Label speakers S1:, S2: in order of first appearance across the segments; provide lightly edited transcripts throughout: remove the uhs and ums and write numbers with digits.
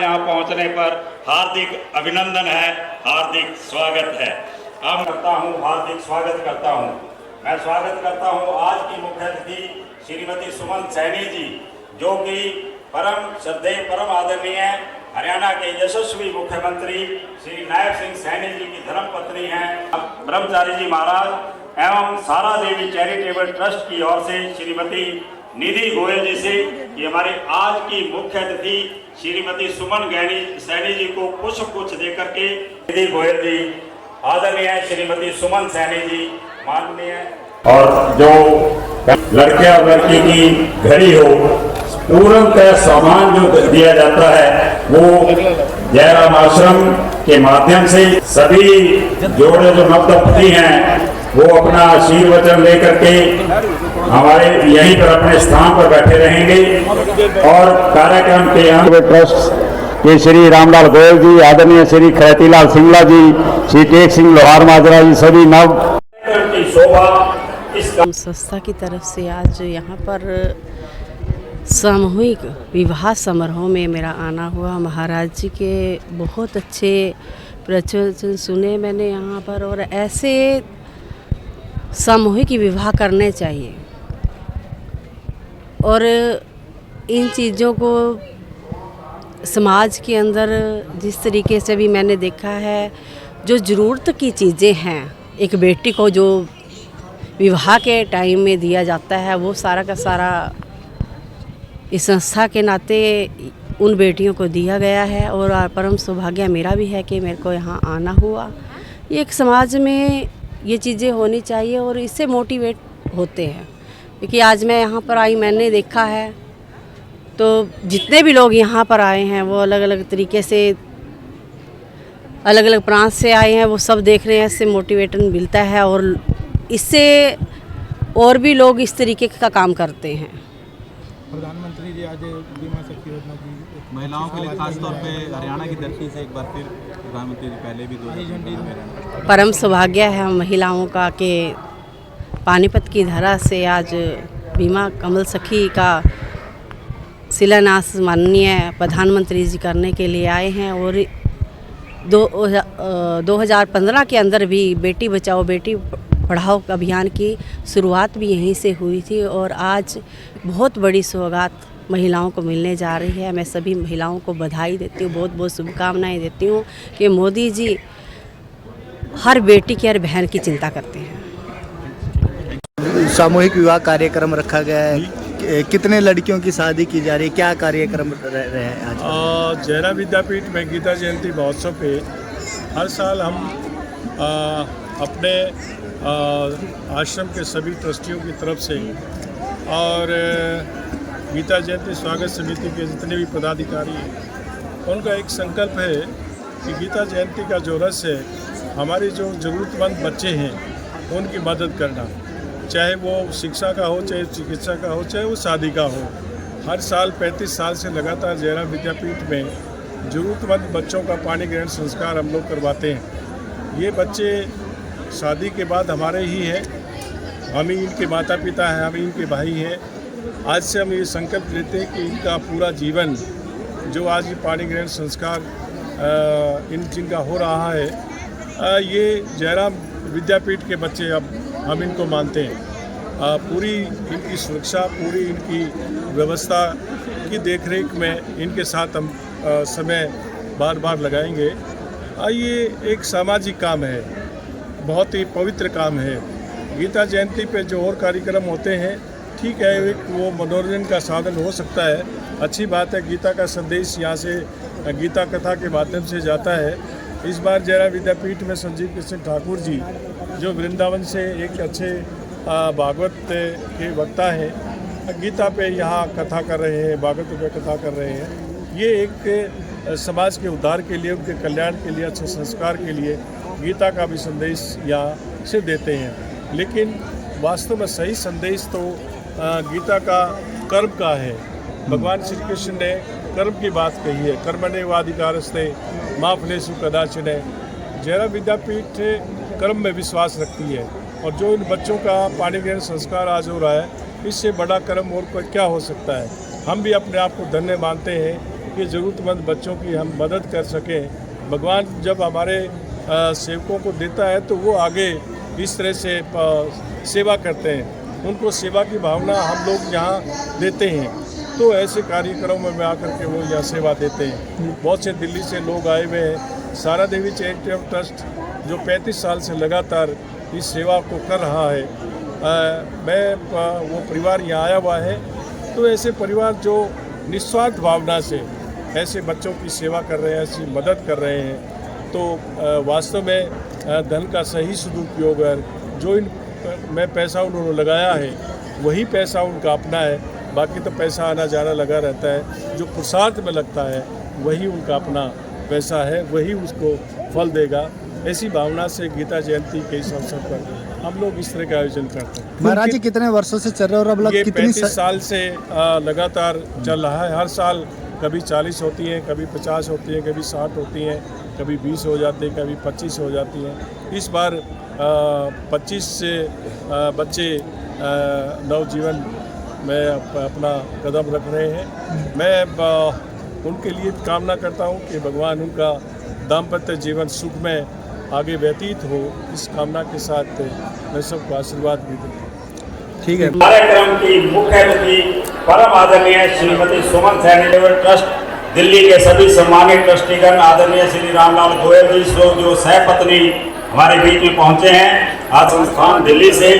S1: यहाँ पहुँचने पर हार्दिक अभिनंदन है, हार्दिक स्वागत है। अब हार्दिक स्वागत करता हूँ। मैं स्वागत करता हूँ आज की मुख्य अतिथि श्रीमती सुमन सैनी जी, जो कि परम श्रद्धेय परम आदरणीय हरियाणा के यशस्वी मुख्यमंत्री श्री नायब सिंह सैनी जी की धर्मपत्नी हैं। ब्रह्मचारी जी महाराज एवं सारा देवी चैरिटेबल ट्रस्ट की ओर से श्रीमती निधि गोयल जी से कि हमारे आज की मुख्य अतिथि श्रीमती सुमन सैनी जी को पुष्प गुच्छ देकर के निधि गोयल जी, आदरणीय श्रीमती सुमन सैनी जी माननीय, और जो लड़के और लड़की की घड़ी हो पूर्णतः सामान जो दिया जाता है वो जयराम आश्रम के माध्यम से सभी जोड़े जो नवदंपति हैं वो अपना आशीर्वचन लेकर के हमारे यहीं पर अपने स्थान पर बैठे रहेंगे। और कार्यक्रम के यहाँ
S2: ट्रस्ट के श्री रामलाल गोयल जी, आदरणीय श्री खैतीलाल सिंगला जी, श्री टेक सिंह लोहार माजरा जी, सभी नव
S1: की शोभा इस
S3: संस्था की तरफ से आज यहाँ पर सामूहिक विवाह समारोह में मेरा आना हुआ। महाराज जी के बहुत अच्छे प्रवचन सुने मैंने यहाँ पर, और ऐसे सामूहिक विवाह करने चाहिए। और इन चीज़ों को समाज के अंदर जिस तरीके से भी मैंने देखा है, जो ज़रूरत की चीज़ें हैं एक बेटी को जो विवाह के टाइम में दिया जाता है, वो सारा का सारा इस संस्था के नाते उन बेटियों को दिया गया है। और परम सौभाग्य मेरा भी है कि मेरे को यहाँ आना हुआ। ये एक समाज में ये चीज़ें होनी चाहिए और इससे मोटिवेट होते हैं। क्योंकि आज मैं यहाँ पर आई, मैंने देखा है तो जितने भी लोग यहाँ पर आए हैं वो अलग अलग तरीके से अलग अलग प्रांत से आए हैं, वो सब देख रहे हैं, इससे मोटिवेशन मिलता है और इससे और भी लोग इस तरीके का काम करते हैं।
S4: प्रधानमंत्री जी आज बीमा सखी योजना की महिलाओं के लिए खास तौर पे हरियाणा की धरती से एक बार फिर प्रधानमंत्री जी पहले भी दो
S3: परम सौभाग्य है महिलाओं का कि पानीपत की धरा से आज बीमा कमल सखी का शिलान्यास माननीय प्रधानमंत्री जी करने के लिए आए हैं। और 2015 के अंदर भी बेटी बचाओ बेटी पढ़ाओ अभियान की शुरुआत भी यहीं से हुई थी और आज बहुत बड़ी सौगात महिलाओं को मिलने जा रही है। मैं सभी महिलाओं को बधाई देती हूँ, बहुत बहुत शुभकामनाएं देती हूँ कि मोदी जी हर बेटी की हर बहन की चिंता करते हैं।
S5: सामूहिक विवाह कार्यक्रम रखा गया है, कितने लड़कियों की शादी की जा रही है, क्या कार्यक्रम रहे हैं आज?
S6: जयराम विद्यापीठ में गीता जयंती महोत्सव पे हर साल हम अपने आश्रम के सभी ट्रस्टियों की तरफ से और गीता जयंती स्वागत समिति के जितने भी पदाधिकारी हैं उनका एक संकल्प है कि गीता जयंती का जो रस है हमारे जो ज़रूरतमंद बच्चे हैं उनकी मदद करना, चाहे वो शिक्षा का हो, चाहे चिकित्सा का हो, चाहे वो शादी का हो। हर साल 35 साल से लगातार जयराम विद्यापीठ में ज़रूरतमंद बच्चों का पाणी ग्रहण संस्कार हम लोग करवाते हैं। ये बच्चे शादी के बाद हमारे ही हैं, हम ही इनके माता पिता हैं, हम ही इनके भाई हैं। आज से हम ये संकल्प लेते हैं कि इनका पूरा जीवन जो आज ये पाणी ग्रहण संस्कार जिनका हो रहा है, ये जयराम विद्यापीठ के बच्चे अब हम इनको मानते हैं। पूरी इनकी सुरक्षा, पूरी इनकी व्यवस्था की देखरेख में इनके साथ हम समय बार बार लगाएंगे। ये एक सामाजिक काम है, बहुत ही पवित्र काम है। गीता जयंती पे जो और कार्यक्रम होते हैं ठीक है, एक वो मनोरंजन का साधन हो सकता है, अच्छी बात है। गीता का संदेश यहाँ से गीता कथा के माध्यम से जाता है। इस बार जयराम विद्यापीठ में संजीव कृष्ण ठाकुर जी जो वृंदावन से एक अच्छे भागवत के वक्ता हैं, गीता पे यहाँ कथा कर रहे हैं, भागवत पे कथा कर रहे हैं। ये एक समाज के उद्धार के लिए, उनके कल्याण के लिए, अच्छे संस्कार के लिए गीता का भी संदेश यहाँ से देते हैं। लेकिन वास्तव में सही संदेश तो गीता का कर्म का है। भगवान श्री कृष्ण ने कर्म की बात कही है, कर्मण्येवाधिकारस्ते मा फलेषु कदाचन। जयराम विद्यापीठ कर्म में विश्वास रखती है और जो इन बच्चों का पाणी ग्रहण संस्कार आज हो रहा है, इससे बड़ा कर्म और क्या हो सकता है। हम भी अपने आप को धन्य मानते हैं कि ज़रूरतमंद बच्चों की हम मदद कर सकें। भगवान जब हमारे सेवकों को देता है तो वो आगे इस तरह से सेवा करते हैं, उनको सेवा की भावना हम लोग यहाँ देते हैं, तो ऐसे कार्यक्रमों में आकर के वो यहाँ सेवा देते हैं। बहुत से दिल्ली से लोग आए हुए हैं। सारा देवी चैरिटेबल ट्रस्ट जो 35 साल से लगातार इस सेवा को कर रहा है, वो परिवार यहाँ आया हुआ है। तो ऐसे परिवार जो निस्वार्थ भावना से ऐसे बच्चों की सेवा कर रहे हैं, ऐसी मदद कर रहे हैं, तो वास्तव में धन का सही सदुपयोग है। जो इन में पैसा उन्होंने लगाया है वही पैसा उनका अपना है, बाकी तो पैसा आना जाना लगा रहता है। जो पुरुषार्थ में लगता है वही उनका अपना पैसा है, वही उसको फल देगा। ऐसी भावना से गीता जयंती के इस अवसर पर हम लोग इस तरह का आयोजन करते हैं।
S5: महाराज जी कितने वर्षों से चल रहे हो और अब लग
S6: ये
S5: कितनी
S6: 35 साल से लगातार चल रहा है। हर साल कभी 40 होती हैं, कभी 50 होती हैं, कभी 60 होती हैं, कभी 20 हो जाती हैं, कभी 25 हो जाती हैं। इस बार 25 से बच्चे नवजीवन में अपना कदम रख रहे हैं। मैं उनके लिए कामना करता हूं कि भगवान उनका दाम्पत्य जीवन सुख में आगे व्यतीत हो, इस कामना के साथ मैं सबको आशीर्वाद भी देता हूँ।
S5: ठीक है।
S1: कार्यक्रम की मुख्य अतिथि परम आदरणीय श्रीमती सुमन चैरिटेबल ट्रस्ट दिल्ली के सभी सम्मानित ट्रस्टीगण, आदरणीय श्री रामलाल गोयल जी जो सहपत्नी हमारे बीच में पहुंचे हैं आज संस्थान दिल्ली से,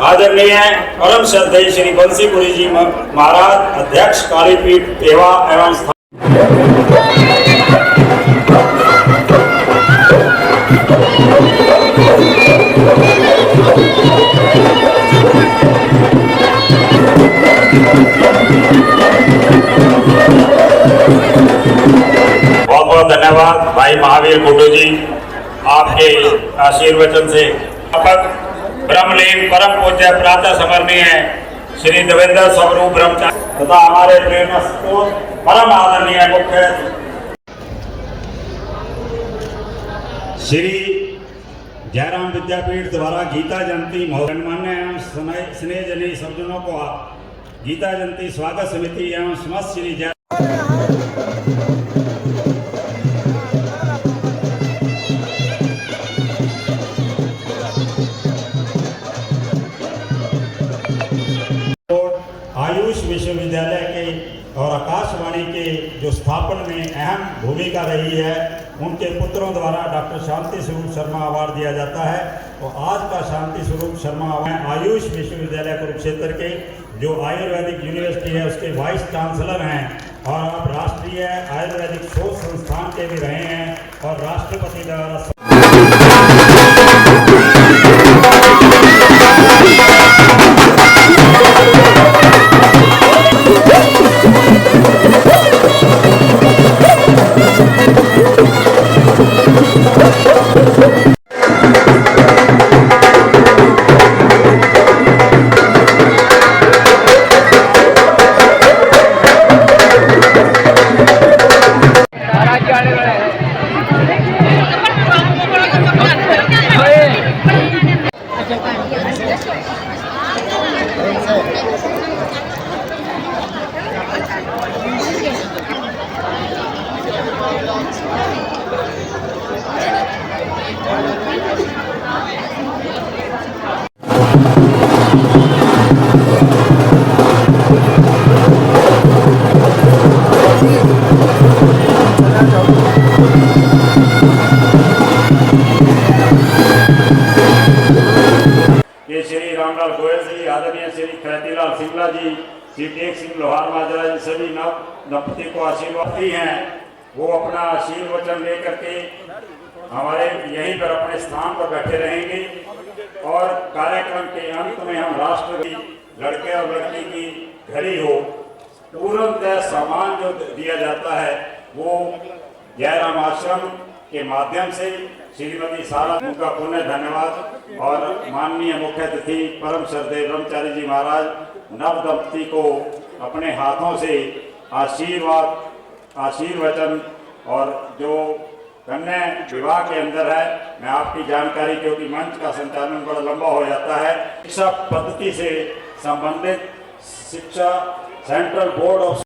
S1: आदरणीय परम श्रद्धेय श्री बंसीपुरी जी महाराज अध्यक्ष कालीपीठ सेवा एवं बहुत बहुत धन्यवाद भाई महावीर कुटू जी, आपके आशीर्वचन से ब्रह्मलीन परम पूज्य प्रातः स्मरणीय श्री देवेंद्र स्वरूप ब्रह्मचारी तथा हमारे प्रेरणा स्रोत परम आदरणीय मुख्य श्री जयराम विद्यापीठ द्वारा गीता जयंती गणमान्य एवं स्नेहजनी सज्जनों को गीता जयंती स्वागत समिति एवं समस्त श्री जय आयुष विश्वविद्यालय के और आकाशवाणी के जो स्थापन में अहम भूमिका रही है, उनके पुत्रों द्वारा डॉक्टर शांति स्वरूप शर्मा अवार्ड दिया जाता है। और आज का शांति स्वरूप शर्मा अवार्ड आयुष विश्वविद्यालय कुरुक्षेत्र के जो आयुर्वेदिक यूनिवर्सिटी है उसके वाइस चांसलर हैं और अब राष्ट्रीय आयुर्वेदिक शोध संस्थान के भी रहे हैं और राष्ट्रपति द्वारा श्री रामलाल गोयल जी, आदरणीय श्री खरतीलाल सिंगला जी, श्री टेक सिंह लोहार माजरा जी सभी दंपति को आशीर्वाद दी हैं। वो अपना आशीर्वचन लेकर के हमारे यहीं पर अपने स्थान पर बैठे रहेंगे और कार्यक्रम के अंत में हम राष्ट्र की लड़के और लड़की की घड़ी हो पूर्णतः सम्मान जो दिया जाता है वो जयराम आश्रम के माध्यम से श्रीमती सारा उनका पुनः धन्यवाद और माननीय मुख्य अतिथि परम श्रद्धेय ब्रह्मचारी जी महाराज नव दंपति को अपने हाथों से आशीर्वचन और जो कन्या विवाह के अंदर है, मैं आपकी जानकारी क्योंकि मंच का संचालन बड़ा लंबा हो जाता है, शिक्षा पद्धति से संबंधित शिक्षा सेंट्रल बोर्ड ऑफ